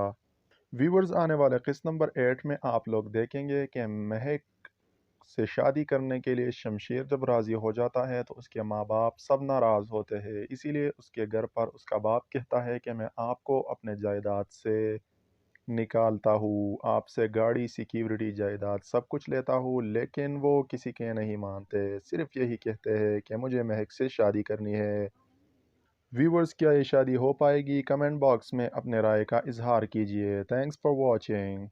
ویورز، آنے والے قسط نمبر 8 میں آپ لوگ دیکھیں گے کہ مہک سے شادی کرنے کے لیے شمشیر جب راضی ہو جاتا ہے تو اس کے ماں باپ سب ناراض ہوتے ہیں، اسی لیے اس کے گھر پر اس کا باپ کہتا ہے کہ میں آپ کو اپنے جائیداد سے نکالتا ہوں، آپ سے گاڑی، سیکیورٹی، جائیداد سب کچھ لیتا ہوں، لیکن وہ کسی کے نہیں مانتے، صرف یہی کہتے ہیں کہ مجھے مہک سے شادی کرنی ہے۔ ویورز، کیا یہ شادی ہو پائے گی؟ کمنٹ باکس میں اپنے رائے کا اظہار کیجیے۔ Thanks for watching.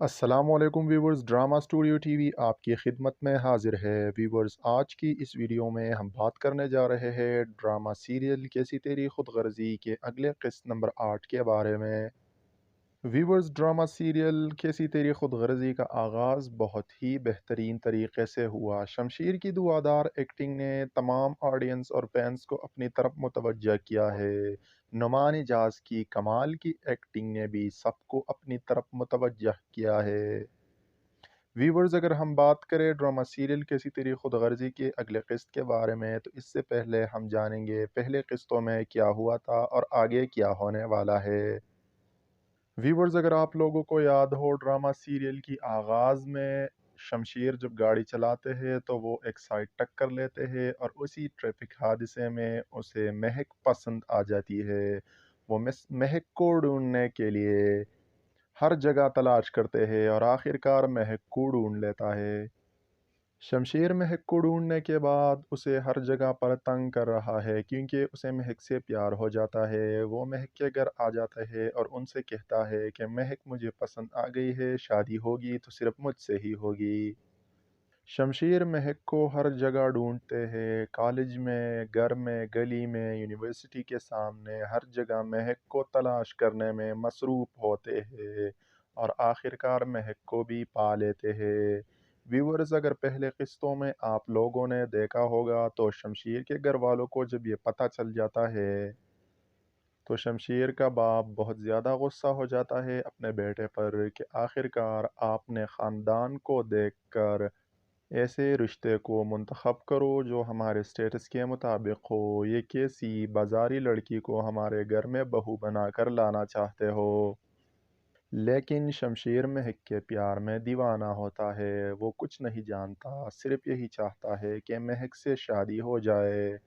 السلام علیکم viewers, drama studio T V آپ کی خدمت میں حاضر ہے۔ ویورز، آج کی اس ویڈیو میں ہم بات کرنے جا رہے ہیں ڈرامہ سیریل کیسی تیری خود غرضی کے اگلے قسط نمبر 8 کے بارے میں۔ ویورز، ڈرامہ سیریل کیسی تیری خود غرضی کا آغاز بہت ہی بہترین طریقے سے ہوا۔ شمشیر کی دعادار ایکٹنگ نے تمام آڈینس اور فینس کو اپنی طرف متوجہ کیا ہے۔ نعمان اجاز کی کمال کی ایکٹنگ نے بھی سب کو اپنی طرف متوجہ کیا ہے۔ ویورز، اگر ہم بات کریں ڈرامہ سیریل کیسی تیری خود غرضی کے اگلے قسط کے بارے میں، تو اس سے پہلے ہم جانیں گے پہلے قسطوں میں کیا ہوا تھا اور آگے کیا ہونے والا ہے۔ ویورز، اگر آپ لوگوں کو یاد ہو ڈرامہ سیریل کی آغاز میں شمشیر جب گاڑی چلاتے ہیں تو وہ ایک سائڈ ٹکر لیتے ہیں اور اسی ٹریفک حادثے میں اسے مہک پسند آ جاتی ہے۔ वो महक को ढूंढने के लिए हर जगह तलाश करते हैं और आखिरकार महक को ढूंढ लेता है। शमशीर महक को ढूंढने के बाद उसे हर जगह पर तंग कर रहा है क्योंकि उसे महक से प्यार हो जाता है। वो महक के घर आ जाता है और उनसे कहता है कि महक मुझे पसंद आ गई है, शादी होगी तो सिर्फ मुझसे ही होगी। शमशीर महक को हर जगह ढूंढते हैं, कॉलेज में, घर में, गली में, यूनिवर्सिटी के सामने, हर जगह महक को तलाश करने में मसरूफ़ होते हैं और आखिरकार महक को भी पा लेते हैं। व्यूअर्स, अगर पहले किस्तों में आप लोगों ने देखा होगा तो शमशीर के घर वालों को जब ये पता चल जाता है तो शमशीर का बाप बहुत ज़्यादा गुस्सा हो जाता है अपने बेटे पर कि आखिरकार आपने ख़ानदान को देखकर ऐसे रिश्ते को मुंतखब करो जो हमारे स्टेटस के मुताबिक हो। ये कैसी बाजारी लड़की को हमारे घर में बहू बना कर लाना चाहते हो। लेकिन शमशीर महक के प्यार में दीवाना होता है। वो कुछ नहीं जानता, सिर्फ यही चाहता है कि महक से शादी हो जाए।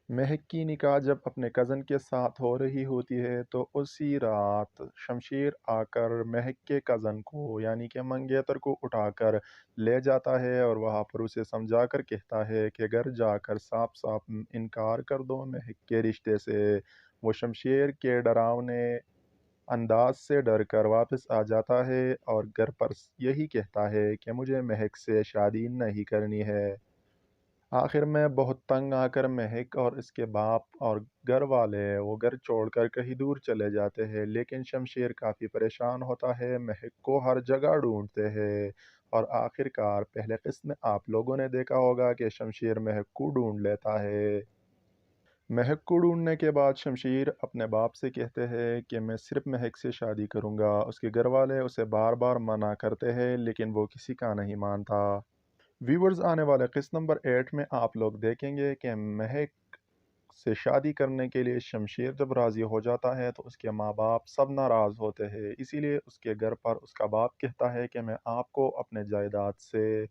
महक की निकाह जब अपने कज़न के साथ हो रही होती है तो उसी रात शमशीर आकर महक के कज़न को यानी कि मंगेतर को उठाकर ले जाता है और वहाँ पर उसे समझा कर कहता है कि घर जाकर साफ साफ इनकार कर दो महक के रिश्ते से। वो शमशीर के डरावने अंदाज से डर कर वापस आ जाता है और घर पर यही कहता है कि मुझे महक से शादी नहीं करनी है। आखिर में बहुत तंग आकर महक और इसके बाप और घर वाले वो घर छोड़कर कहीं दूर चले जाते हैं, लेकिन शमशीर काफ़ी परेशान होता है, महक को हर जगह ढूंढते हैं और आखिरकार पहले किस्त में आप लोगों ने देखा होगा कि शमशीर महक को ढूंढ लेता है। महक को ढूंढने के बाद शमशीर अपने बाप से कहते हैं कि मैं सिर्फ महक से शादी करूंगा। उसके घर वाले उसे बार बार मना करते हैं लेकिन वो किसी का नहीं मानता। व्यूवर्स, आने वाले किस्त नंबर 8 में आप लोग देखेंगे कि महक से शादी करने के लिए शमशीर जब राज़ी हो जाता है तो उसके माँ बाप सब नाराज़ होते हैं। इसीलिए उसके घर पर उसका बाप कहता है कि मैं आपको अपने जायदाद से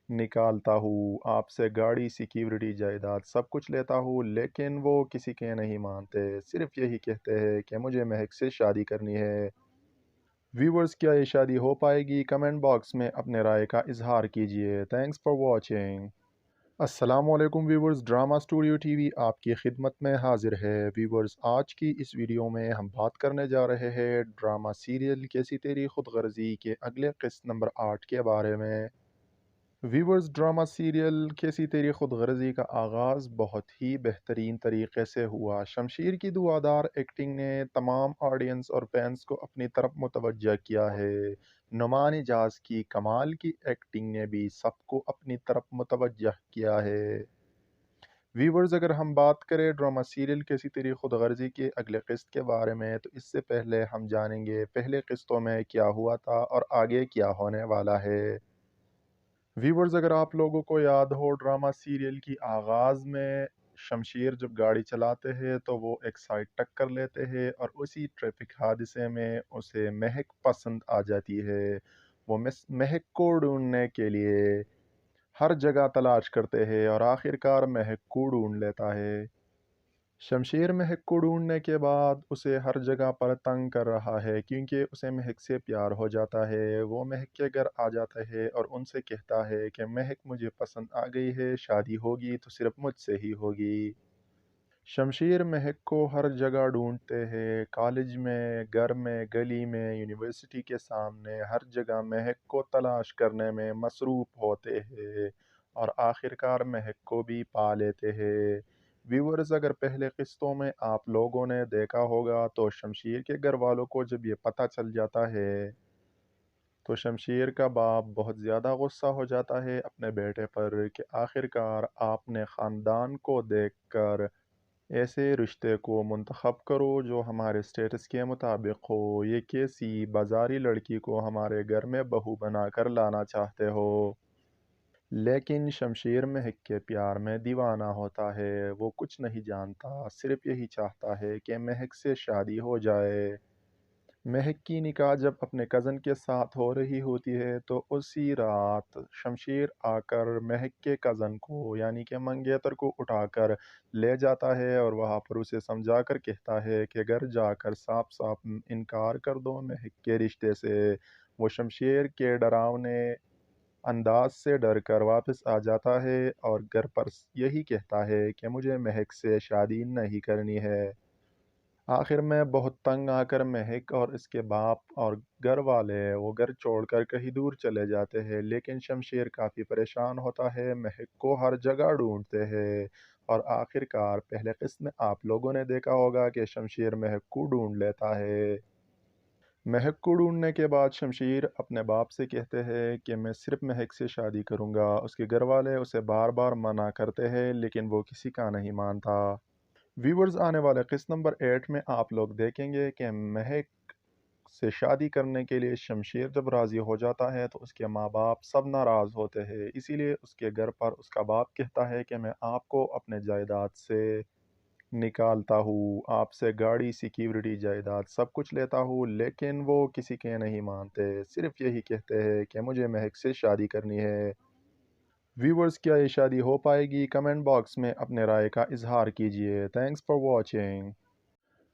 निकालता हूँ, आपसे गाड़ी, सिक्योरिटी, जायदाद सब कुछ लेता हूँ, लेकिन वो किसी के नहीं मानते। सिर्फ यही कहते हैं कि मुझे महक से शादी करनी है। व्यूवर्स, क्या ये शादी हो पाएगी? कमेंट बॉक्स में अपने राय का इजहार कीजिए। Thanks for watching. अस्सलामुअलैकुम व्यूवर्स, ड्रामा स्टूडियो टीवी आपकी खिदमत में हाजिर है। व्यूवर्स, आज की इस वीडियो में हम बात करने जा रहे हैं ड्रामा सीरियल कैसी तेरी खुद गर्जी के अगले किस्त नंबर 8 के बारे में। व्यूवर्स, ड्रामा सीरियल कैसी तेरी खुद गर्जी का आगाज़ बहुत ही बेहतरीन तरीके से हुआ। शमशीर की दुआदार एक्टिंग ने तमाम ऑडियंस और फैंस को अपनी तरफ मुतवज्जा किया है। नुमान इजाज़ की कमाल की एक्टिंग ने भी सबको अपनी तरफ मुतवज्जा किया है। व्यूवर्स, अगर हम बात करें ड्रामा सीरियल कैसी तेरी खुद गर्जी के अगले किस्त के बारे में तो इससे पहले हम जानेंगे पहले किस्तों में क्या हुआ था और आगे क्या होने वाला है। व्यूवर्स, अगर आप लोगों को याद हो ड्रामा सीरियल की आगाज़ में शमशीर जब गाड़ी चलाते हैं तो वो एक साइड टक्कर लेते हैं और उसी ट्रैफिक हादसे में उसे महक पसंद आ जाती है। वो महक को ढूंढने के लिए हर जगह तलाश करते हैं और आखिरकार महक को ढूंढ लेता है। शमशीर महक को ढूंढने के बाद उसे हर जगह पर तंग कर रहा है क्योंकि उसे महक से प्यार हो जाता है। वो महक के घर आ जाता है और उनसे कहता है कि महक मुझे पसंद आ गई है, शादी होगी तो सिर्फ मुझसे ही होगी। शमशीर महक को हर जगह ढूंढते हैं, कॉलेज में, घर में, गली में, यूनिवर्सिटी के सामने, हर जगह महक को तलाश करने में मसरूफ़ होते हैं और आखिरकार महक को भी पा लेते हैं। व्यूवर्स, अगर पहले किस्तों में आप लोगों ने देखा होगा तो शमशीर के घर वालों को जब ये पता चल जाता है तो शमशीर का बाप बहुत ज़्यादा गुस्सा हो जाता है अपने बेटे पर कि आखिरकार आपने ख़ानदान को देखकर ऐसे रिश्ते को मुंतखब करो जो हमारे स्टेटस के मुताबिक हो। ये कैसी बाजारी लड़की को हमारे घर में बहू बना कर लाना चाहते हो। लेकिन शमशीर महक के प्यार में दीवाना होता है। वो कुछ नहीं जानता, सिर्फ यही चाहता है कि महक से शादी हो जाए। महक की निकाह जब अपने कज़न के साथ हो रही होती है तो उसी रात शमशेर आकर महक के कज़न को यानी कि मंगेतर को उठाकर ले जाता है और वहाँ पर उसे समझा कर कहता है कि घर जाकर साफ साफ इनकार कर दो महक के रिश्ते से। वो शमशेर के डरावने अंदाज से डर कर वापस आ जाता है और घर पर यही कहता है कि मुझे महक से शादी नहीं करनी है। आखिर में बहुत तंग आकर महक और इसके बाप और घर वाले वो घर छोड़कर कहीं दूर चले जाते हैं, लेकिन शमशेर काफ़ी परेशान होता है, महक को हर जगह ढूंढते हैं। और आखिरकार पहले किस्त में आप लोगों ने देखा होगा कि शमशेर महक को ढूंढ लेता है। महक को ढूंढने के बाद शमशेर अपने बाप से कहते हैं कि मैं सिर्फ महक से शादी करूंगा। उसके घर वाले उसे बार बार मना करते हैं लेकिन वो किसी का नहीं मानता। व्यूवर्स, आने वाले किस्त नंबर 8 में आप लोग देखेंगे कि महक से शादी करने के लिए शमशेर जब राज़ी हो जाता है तो उसके माँ बाप सब नाराज़ होते हैं, इसीलिए उसके घर पर उसका बाप कहता है कि मैं आपको अपने जायदाद से निकालता हूँ, आपसे गाड़ी, सिक्योरिटी, जायदाद सब कुछ लेता हूँ, लेकिन वो किसी के नहीं मानते, सिर्फ यही कहते हैं कि मुझे महक से शादी करनी है। व्यूवर्स, क्या ये शादी हो पाएगी? कमेंट बॉक्स में अपने राय का इजहार कीजिए। Thanks for watching.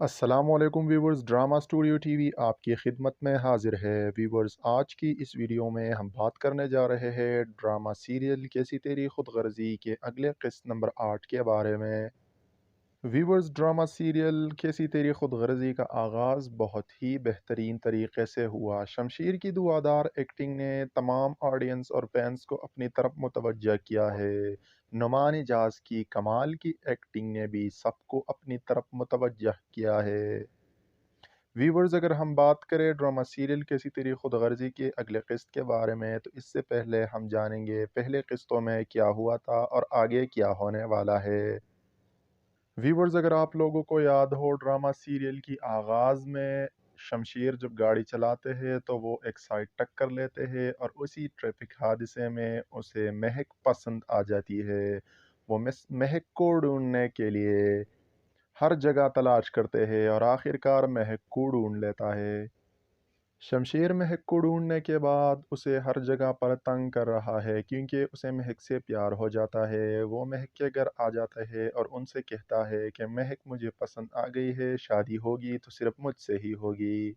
अस्सलामुअलैकुम व्यूवर्स, ड्रामा स्टूडियो टीवी आपकी खिदमत में हाजिर है। व्यूवर्स, आज की इस वीडियो में हम बात करने जा रहे हैं ड्रामा सीरियल कैसी तेरी खुदगर्जी के अगले किस्त नंबर 8 के बारे में। व्यूवर्स, ड्रामा सीरियल कैसी तेरी खुदगर्जी का आगाज़ बहुत ही बेहतरीन तरीके से हुआ। शमशीर की दुआदार एक्टिंग ने तमाम ऑडियंस और फैंस को अपनी तरफ मुतवज्जा किया है। नुमान इजाज़ की कमाल की एक्टिंग ने भी सबको अपनी तरफ मुतवज्जा किया है। व्यूवर्स, अगर हम बात करें ड्रामा सीरियल कैसी तेरी खुदगर्जी के अगले किस्त के बारे में, तो इससे पहले हम जानेंगे पहले किस्तों में क्या हुआ था और आगे क्या होने वाला है। व्यूवर्स, अगर आप लोगों को याद हो ड्रामा सीरियल की आगाज़ में शमशीर जब गाड़ी चलाते हैं तो वो एक साइड टक्कर लेते हैं और उसी ट्रैफिक हादसे में उसे महक पसंद आ जाती है। वो महक को ढूंढने के लिए हर जगह तलाश करते हैं और आखिरकार महक को ढूंढ लेता है। शमशेर महक को ढूंढने के बाद उसे हर जगह पर तंग कर रहा है क्योंकि उसे महक से प्यार हो जाता है। वो महक के घर आ जाता है और उनसे कहता है कि महक मुझे पसंद आ गई है, शादी होगी तो सिर्फ मुझसे ही होगी।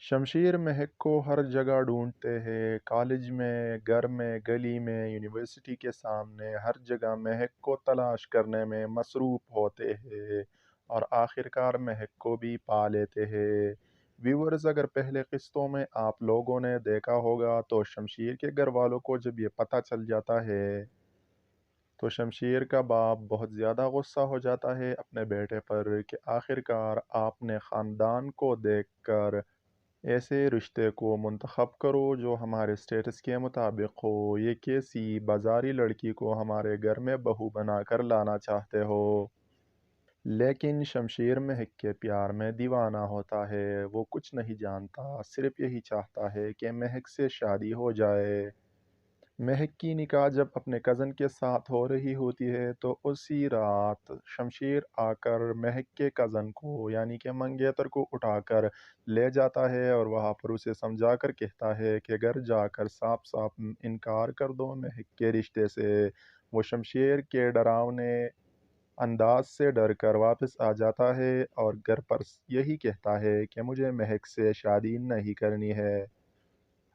शमशीर महक को हर जगह ढूंढते हैं, कॉलेज में, घर में, गली में, यूनिवर्सिटी के सामने, हर जगह महक को तलाश करने में मसरूफ़ होते हैं और आखिरकार महक को भी पा लेते हैं। व्यूअर्स, अगर पहले किस्तों में आप लोगों ने देखा होगा तो शमशीर के घर वालों को जब ये पता चल जाता है तो शमशीर का बाप बहुत ज़्यादा गुस्सा हो जाता है अपने बेटे पर कि आखिरकार आपने ख़ानदान को देखकर ऐसे रिश्ते को मुंतखब करो जो हमारे स्टेटस के मुताबिक हो। ये कैसी बाजारी लड़की को हमारे घर में बहू बना कर लाना चाहते हो? लेकिन शमशीर महक के प्यार में दीवाना होता है। वो कुछ नहीं जानता, सिर्फ यही चाहता है कि महक से शादी हो जाए। महक की निकाह जब अपने कज़न के साथ हो रही होती है तो उसी रात शमशीर आकर महक के कज़न को यानी कि मंगेतर को उठाकर ले जाता है और वहाँ पर उसे समझा कर कहता है कि घर जाकर साफ साफ इनकार कर दो महक के रिश्ते से। वो शमशीर के डरावने अंदाज से डर कर वापस आ जाता है और घर पर यही कहता है कि मुझे महक से शादी नहीं करनी है।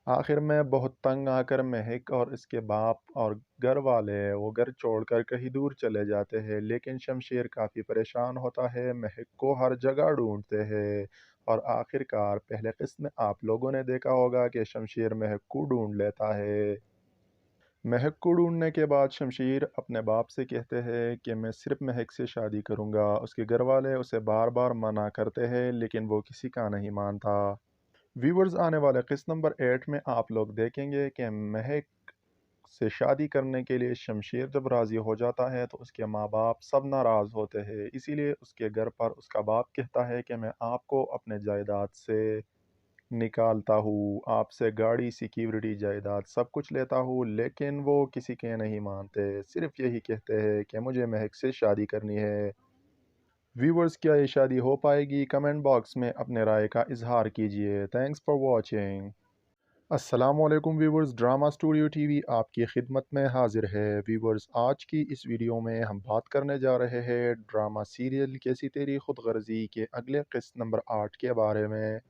आखिर में बहुत तंग आकर महक और इसके बाप और घर वाले वो घर छोड़कर कहीं दूर चले जाते हैं, लेकिन शमशेर काफ़ी परेशान होता है, महक को हर जगह ढूंढते हैं और आखिरकार पहले किस्त में आप लोगों ने देखा होगा कि शमशेर महक को ढूंढ लेता है। महक को ढूंढने के बाद शमशीर अपने बाप से कहते हैं कि मैं सिर्फ महक से शादी करूंगा। उसके घर वाले उसे बार बार मना करते हैं लेकिन वो किसी का नहीं मानता। व्यूवर्स, आने वाले किस्त नंबर 8 में आप लोग देखेंगे कि महक से शादी करने के लिए शमशीर जब राज़ी हो जाता है तो उसके माँ बाप सब नाराज़ होते हैं, इसीलिए उसके घर पर उसका बाप कहता है कि मैं आपको अपने जायदाद से निकालता हूँ, आपसे गाड़ी, सिक्योरिटी, जायदाद सब कुछ लेता हूँ, लेकिन वो किसी के नहीं मानते, सिर्फ यही कहते हैं कि मुझे महक से शादी करनी है। व्यूवर्स क्या ये शादी हो पाएगी? कमेंट बॉक्स में अपने राय का इजहार कीजिए। Thanks for watching. अस्सलामुअलैकुम व्यूवर्स, ड्रामा स्टूडियो टीवी आपकी खिदमत में हाजिर है। व्यूवर्स, आज की इस वीडियो में हम बात करने जा रहे हैं ड्रामा सीरियल कैसी तेरी खुदगर्जी के अगले किस्त नंबर 8 के बारे में।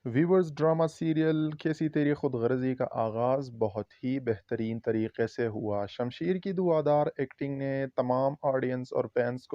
व्यूवर्स, ड्रामा सीरियल कैसी तेरी खुदगर्जी का आगाज़ बहुत ही बेहतरीन तरीके से हुआ। शमशीर की धुआंधार एक्टिंग ने तमाम ऑडियंस और फैंस को